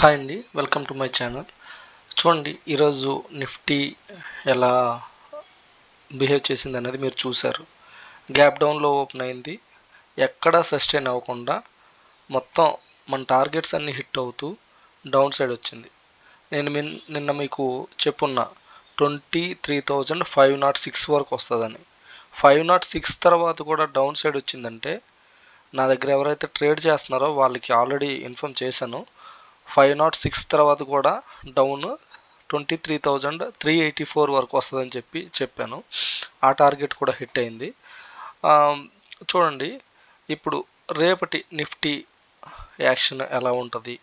Hi అండి, welcome to my channel. చూడండి, ఈరోజు నిఫ్టీ ఎలా బిహేవ్ చేసింది అనేది మీరు చూశారు. గ్యాప్ డౌన్లో ఓపెన్ అయింది, ఎక్కడా సస్టైన్ అవ్వకుండా మొత్తం మన టార్గెట్స్ అన్నీ హిట్ అవుతూ డౌన్ సైడ్ వచ్చింది. నేను నిన్న మీకు చెప్పున్నా 23,506 వరకు వస్తుందని. 506 తర్వాత కూడా డౌన్ సైడ్ వచ్చిందంటే నా దగ్గర ఎవరైతే ట్రేడ్ చేస్తున్నారో వాళ్ళకి ఆల్రెడీ ఇన్ఫామ్ చేశాను. 506 తర్వాత కూడా డౌన్ 23,384 వరకు వస్తుందని చెప్పాను. ఆ టార్గెట్ కూడా హిట్ అయింది. చూడండి, ఇప్పుడు రేపటి నిఫ్టీ యాక్షన్ ఎలా ఉంటుంది,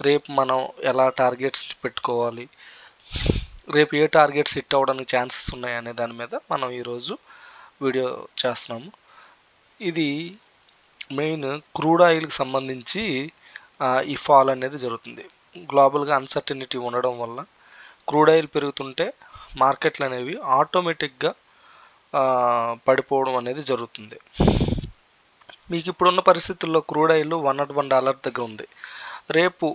రేపు మనం ఎలా టార్గెట్స్ పెట్టుకోవాలి, రేపు ఏ టార్గెట్స్ హిట్ అవ్వడానికి ఛాన్సెస్ ఉన్నాయి అనే దాని మీద మనం ఈరోజు వీడియో చేస్తున్నాము. ఇది మెయిన్ క్రూడ్ ఆయిల్కి సంబంధించి ఈ ఫాల్ అనేది జరుగుతుంది. గ్లోబల్గా అన్సర్టనిటీ ఉండడం వల్ల క్రూడ్ ఆయిల్ పెరుగుతుంటే మార్కెట్లు అనేవి ఆటోమేటిక్గా పడిపోవడం అనేది జరుగుతుంది. మీకు ఇప్పుడున్న పరిస్థితుల్లో క్రూడ్ ఆయిల్ $101 దగ్గర ఉంది. రేపు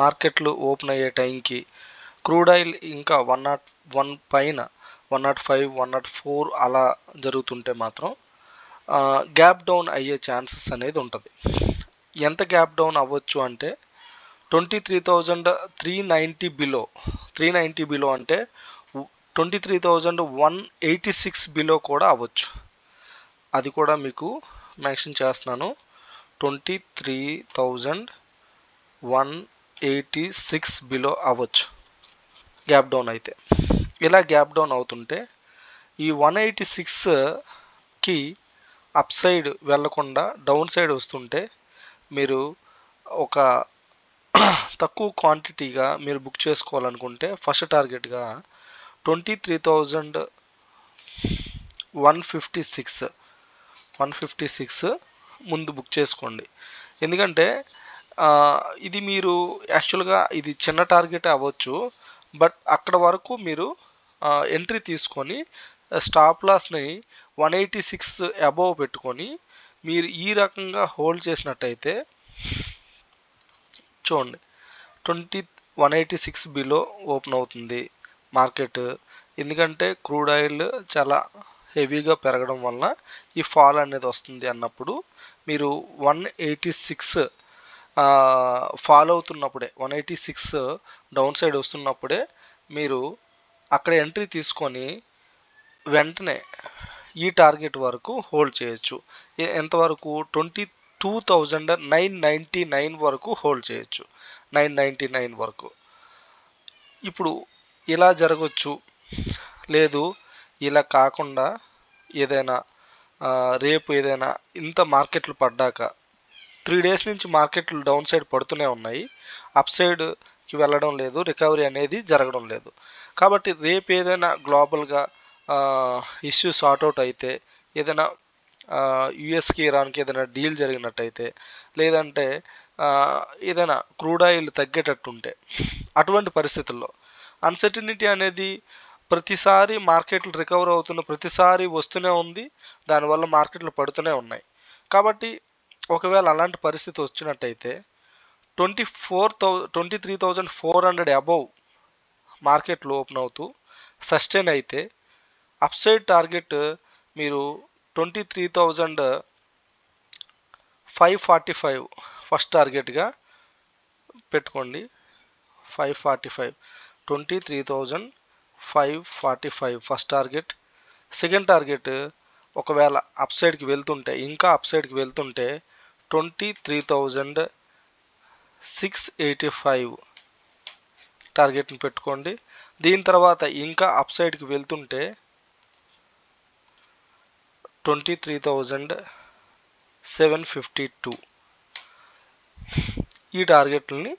మార్కెట్లు ఓపెన్ అయ్యే టైంకి క్రూడ్ ఆయిల్ ఇంకా 101 పైన 105, 104 అలా జరుగుతుంటే మాత్రం గ్యాప్ డౌన్ అయ్యే ఛాన్సెస్ అనేది ఉంటుంది. ఎంత గ్యాప్ డౌన్ అవ్వచ్చు అంటే 23,390 బిలో, 390 బిలో అంటే 23,186 బిలో కూడా అవ్వచ్చు. అది కూడా మీకు మెన్షన్ చేస్తున్నాను, 23,186 బిలో అవ్వచ్చు గ్యాప్ డౌన్ అయితే. ఇలా గ్యాప్ డౌన్ అవుతుంటే ఈ 186కి అప్ సైడ్ వెళ్లకుండా డౌన్ సైడ్ వస్తుంటే మీరు ఒక తక్కువ క్వాంటిటీగా మీరు బుక్ చేసుకోవాలనుకుంటే ఫస్ట్ టార్గెట్గా 23,156 ముందు బుక్ చేసుకోండి. ఎందుకంటే ఇది మీరు యాక్చువల్గా ఇది చిన్న టార్గెట్ అవ్వచ్చు, బట్ అక్కడ వరకు మీరు ఎంట్రీ తీసుకొని స్టాప్ లాస్ని 186 అబోవ్ పెట్టుకొని మీరు ఈ రకంగా హోల్డ్ చేసినట్టయితే చూడండి 186 బిలో ఓపెన్ అవుతుంది మార్కెట్. ఎందుకంటే క్రూడ్ ఆయిల్ చాలా హెవీగా పెరగడం వల్ల ఈ ఫాల్ అనేది వస్తుంది అన్నప్పుడు మీరు 186 ఫాల్ అవుతున్నప్పుడే, 186 డౌన్ సైడ్ వస్తున్నప్పుడే మీరు అక్కడ ఎంట్రీ తీసుకొని వెంటనే ఈ టార్గెట్ వరకు హోల్డ్ చేయొచ్చు. ఎంతవరకు 22,999 వరకు హోల్డ్ చేయొచ్చు, 999 వరకు. ఇప్పుడు ఇలా జరగచ్చు, లేదు ఇలా కాకుండా ఏదైనా రేపు ఏదైనా ఇంత మార్కెట్లు పడ్డాక 3 డేస్ నుంచి మార్కెట్లు డౌన్ సైడ్ పడుతూనే ఉన్నాయి, అప్ సైడ్కి వెళ్ళడం లేదు, రికవరీ అనేది జరగడం లేదు. కాబట్టి రేపు ఏదైనా గ్లోబల్గా ఇష్యూ సార్ట్అవుట్ అయితే, ఏదైనా యుఎస్కి ఇరాన్కి ఏదైనా డీల్ జరిగినట్టయితే, లేదంటే ఏదైనా క్రూడ్ ఆయిల్ తగ్గేటట్టుంటే, అటువంటి పరిస్థితుల్లో అన్సర్టనిటీ అనేది ప్రతిసారి మార్కెట్లు రికవర్ అవుతున్న ప్రతిసారి వస్తూనే ఉంది, దానివల్ల మార్కెట్లు పడుతూనే ఉన్నాయి. కాబట్టి ఒకవేళ అలాంటి పరిస్థితి వచ్చినట్టయితే 23,400 అబోవ్ మార్కెట్లు ఓపెన్ అవుతూ సస్టైన్ అయితే అప్ సైడ్ టార్గెట్ మీరు 23,545 ఫస్ట్ టార్గెట్గా పెట్టుకోండి. 545, 23,545 ఫస్ట్ టార్గెట్. సెకండ్ టార్గెట్ ఒకవేళ అప్ సైడ్కి వెళ్తుంటే, ఇంకా అప్ సైడ్కి వెళ్తుంటే 23,685 టార్గెట్ని పెట్టుకోండి. దీని తర్వాత ఇంకా అప్ సైడ్కి వెళ్తుంటే 23,752 ఈ టార్గెట్లని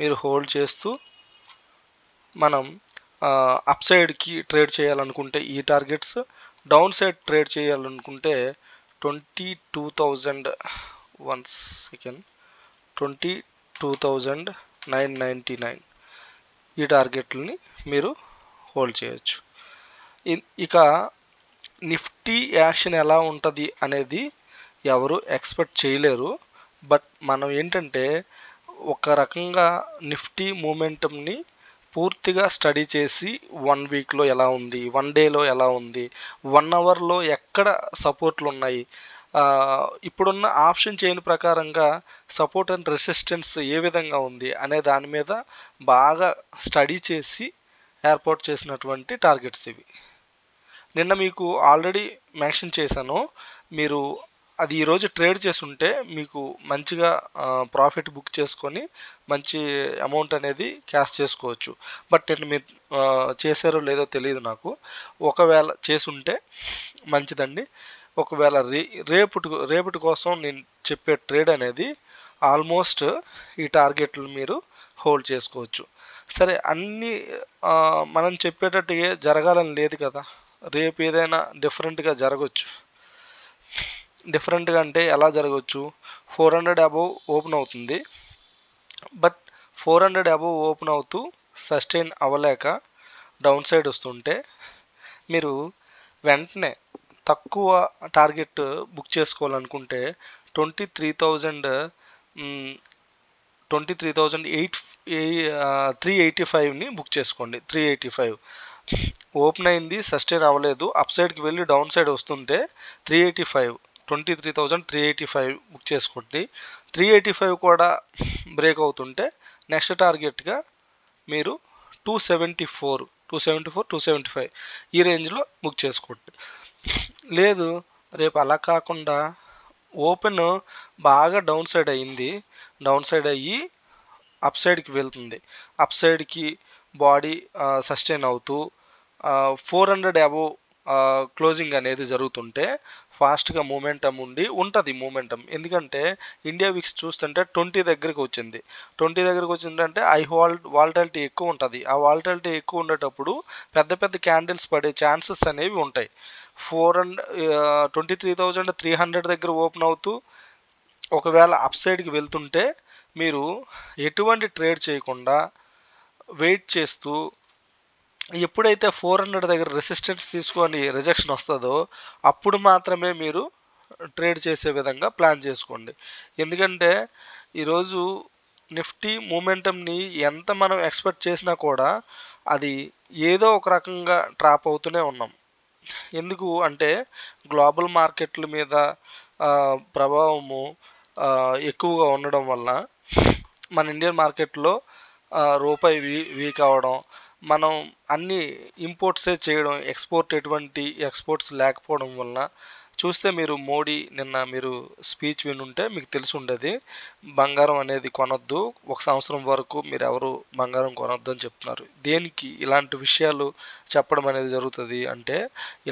మీరు హోల్డ్ చేస్తూ మనం అప్ సైడ్కి ట్రేడ్ చేయాలనుకుంటే ఈ టార్గెట్స్, డౌన్ సైడ్ ట్రేడ్ చేయాలనుకుంటే 22,999 ఈ టార్గెట్లని మీరు హోల్డ్ చేయొచ్చు. ఇక నిఫ్టీ యాక్షన్ ఎలా ఉంటుంది అనేది ఎవరు ఎక్స్పెక్ట్ చేయలేరు. బట్ మనం ఏంటంటే ఒక రకంగా నిఫ్టీ మూమెంటంని పూర్తిగా స్టడీ చేసి 1 వీక్లో ఎలా ఉంది, 1 డేలో ఎలా ఉంది, 1 అవర్లో ఎక్కడ సపోర్ట్లు ఉన్నాయి, ఇప్పుడున్న ఆప్షన్ చైన్ ప్రకారంగా సపోర్ట్ అండ్ రెసిస్టెన్స్ ఏ విధంగా ఉంది అనే దాని మీద బాగా స్టడీ చేసి ఏర్పాటు చేసినటువంటి టార్గెట్స్ ఇవి. నిన్న మీకు ఆల్రెడీ మెన్షన్ చేశాను. మీరు అది ఈరోజు ట్రేడ్ చేసుంటే మీకు మంచిగా ప్రాఫిట్ బుక్ చేసుకొని మంచి అమౌంట్ అనేది క్యాష్ చేసుకోవచ్చు. బట్ నిన్న మీరు చేశారో లేదో తెలియదు నాకు. ఒకవేళ చేసుంటే మంచిదండి. ఒకవేళ రేపటి కోసం నేను చెప్పే ట్రేడ్ అనేది ఆల్మోస్ట్ ఈ టార్గెట్లు మీరు హోల్డ్ చేసుకోవచ్చు. సరే, అన్నీ మనం చెప్పేటట్టుగా జరగాలని లేదు కదా. రేపు ఏదైనా డిఫరెంట్గా జరగవచ్చు. డిఫరెంట్గా అంటే ఎలా జరగవచ్చు? 400 అబోవ్ ఓపెన్ అవుతుంది. బట్ 400 అబోవ్ ఓపెన్ అవుతూ సస్టైన్ అవ్వలేక డౌన్ సైడ్ వస్తుంటే మీరు వెంటనే తక్కువ టార్గెట్ బుక్ చేసుకోవాలనుకుంటే 385ని బుక్ చేసుకోండి. 385 ఓపెన్ అయింది, సస్టైన్ అవ్వలేదు, అప్ సైడ్కి వెళ్ళి డౌన్ సైడ్ వస్తుంటే 23,385 బుక్ చేసుకోండి. 385 కూడా బ్రేక్ అవుతుంటే నెక్స్ట్ టార్గెట్గా మీరు 275 ఈ రేంజ్లో బుక్ చేసుకోండి. లేదు, రేపు అలా కాకుండా ఓపెన్ బాగా డౌన్ సైడ్ అయ్యి అప్ సైడ్కి వెళ్తుంది, అప్ సైడ్కి బాడీ సస్టైన్ అవుతూ 400 అబోవ్ క్లోజింగ్ అనేది జరుగుతుంటే ఫాస్ట్గా మూమెంటం ఉంటుంది మూమెంటం. ఎందుకంటే ఇండియా విక్స్ చూస్తుంటే 20 దగ్గరికి వచ్చింది. 20 దగ్గరికి వచ్చిందంటే వాలటాలిటీ ఎక్కువ ఉంటుంది. ఆ వాలటాలిటీ ఎక్కువ ఉండేటప్పుడు పెద్ద పెద్ద క్యాండిల్స్ పడే ఛాన్సెస్ అనేవి ఉంటాయి. 23,300 దగ్గర ఓపెన్ అవుతూ ఒకవేళ అప్ సైడ్కి వెళ్తుంటే మీరు ఎటువంటి ట్రేడ్ చేయకుండా వెయిట్ చేస్తూ ఎప్పుడైతే 400 దగ్గర రెసిస్టెన్స్ తీసుకొని రిజెక్షన్ వస్తుందో అప్పుడు మాత్రమే మీరు ట్రేడ్ చేసే విధంగా ప్లాన్ చేసుకోండి. ఎందుకంటే ఈరోజు నిఫ్టీ మూమెంటంని ఎంత మనం ఎక్స్పెక్ట్ చేసినా కూడా అది ఏదో ఒక రకంగా ట్రాప్ అవుతూనే ఉన్నాం. ఎందుకు అంటే గ్లోబల్ మార్కెట్ల మీద ప్రభావము ఎక్కువగా ఉండడం వల్ల మన ఇండియన్ మార్కెట్లో రూపాయి వీక్ అవ్వడం, మనం అన్ని ఇంపోర్ట్సే చేయడం, ఎటువంటి ఎక్స్పోర్ట్స్ లేకపోవడం వల్ల చూస్తే మీరు మోడీ నిన్న మీరు స్పీచ్ వినుంటే మీకు తెలిసి ఉండేది. బంగారం అనేది కొనొద్దు, 1 సంవత్సరం వరకు మీరు ఎవరు బంగారం కొనొద్దు అని చెప్తున్నారు. దేనికి ఇలాంటి విషయాలు చెప్పడం అనేది జరుగుతుంది అంటే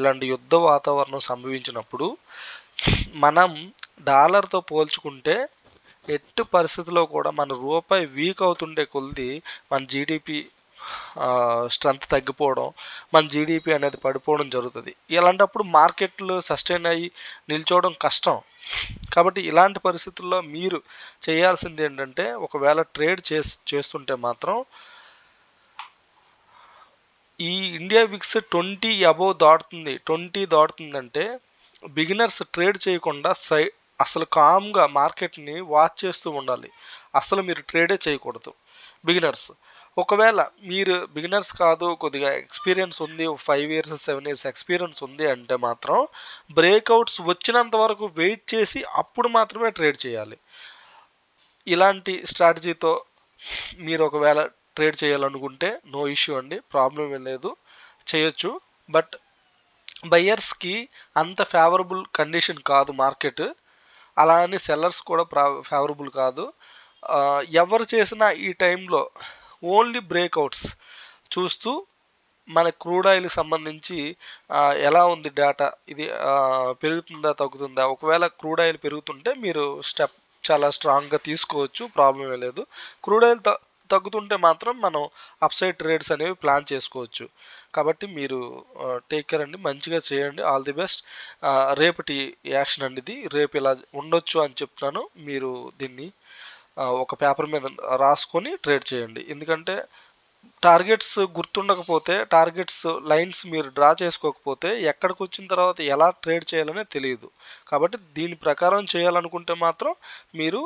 ఇలాంటి యుద్ధ వాతావరణం సంభవించినప్పుడు మనం డాలర్తో పోల్చుకుంటే ఎట్టి పరిస్థితుల్లో కూడా మన రూపాయి వీక్ అవుతుండే కొలది మన జీడిపి స్ట్రెంత్ తగ్గిపోవడం, మన జీడిపి అనేది పడిపోవడం జరుగుతుంది. ఇలాంటప్పుడు మార్కెట్లు సస్టైన్ అయ్యి నిల్చోవడం కష్టం. కాబట్టి ఇలాంటి పరిస్థితుల్లో మీరు చేయాల్సింది ఏంటంటే ఒకవేళ ట్రేడ్ చేస్తుంటే మాత్రం ఈ ఇండియా విక్స్ 20 అబోవ్ దాటుతుంది, 20 దాటుతుందంటే బిగినర్స్ ట్రేడ్ చేయకుండా అసలు కామ్గా మార్కెట్ని వాచ్ చేస్తూ ఉండాలి. అసలు మీరు ట్రేడే చేయకూడదు బిగినర్స్. ఒకవేళ మీరు బిగినర్స్ కాదు, కొద్దిగా ఎక్స్పీరియన్స్ ఉంది, 5 ఇయర్స్ 7 ఇయర్స్ ఎక్స్పీరియన్స్ ఉంది అంటే మాత్రం బ్రేక్అవుట్స్ వచ్చినంత వరకు వెయిట్ చేసి అప్పుడు మాత్రమే ట్రేడ్ చేయాలి. ఇలాంటి స్ట్రాటజీతో మీరు ఒకవేళ ట్రేడ్ చేయాలనుకుంటే నో ఇష్యూ అండి, ప్రాబ్లం ఏం లేదు, చేయొచ్చు. బట్ బయ్యర్స్కి అంత ఫేవరబుల్ కండిషన్ కాదు మార్కెట్, అలా అని సెల్లర్స్ కూడా ఫేవరబుల్ కాదు. ఎవరు చేసినా ఈ టైంలో ఓన్లీ బ్రేక్అవుట్స్ చూస్తూ మన క్రూడ్ ఆయిల్కి సంబంధించి ఎలా ఉంది డేటా, ఇది పెరుగుతుందా తగ్గుతుందా, ఒకవేళ క్రూడ్ ఆయిల్ పెరుగుతుంటే మీరు స్టెప్ చాలా స్ట్రాంగ్గా తీసుకోవచ్చు, ప్రాబ్లం లేదు. క్రూడ్ ఆయిల్ తగ్గుతుంటే మాత్రం మనం అప్సైడ్ ట్రేడ్స్ అనేవి ప్లాన్ చేసుకోవచ్చు. కాబట్టి మీరు టేక్ కేర్ అండి, మంచిగా చేయండి, ఆల్ ది బెస్ట్. రేపటి యాక్షన్ అండి ఇది, రేపు ఇలా ఉండొచ్చు అని చెప్తున్నాను. మీరు దీన్ని ఒక పేపర్ మీద రాసుకొని ట్రేడ్ చేయండి. ఎందుకంటే టార్గెట్స్ గుర్తుండకపోతే, టార్గెట్స్ లైన్స్ మీరు డ్రా చేసుకోకపోతే ఎక్కడికి వచ్చిన తర్వాత ఎలా ట్రేడ్ చేయాలనే తెలియదు. కాబట్టి దీని ప్రకారం చేయాలనుకుంటే మాత్రం మీరు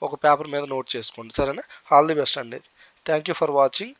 ఒక పేపర్ మీద నోట్ చేసుకోండి. సరేనా? ఆల్ ది బెస్ట్ అండి. Thank you for watching.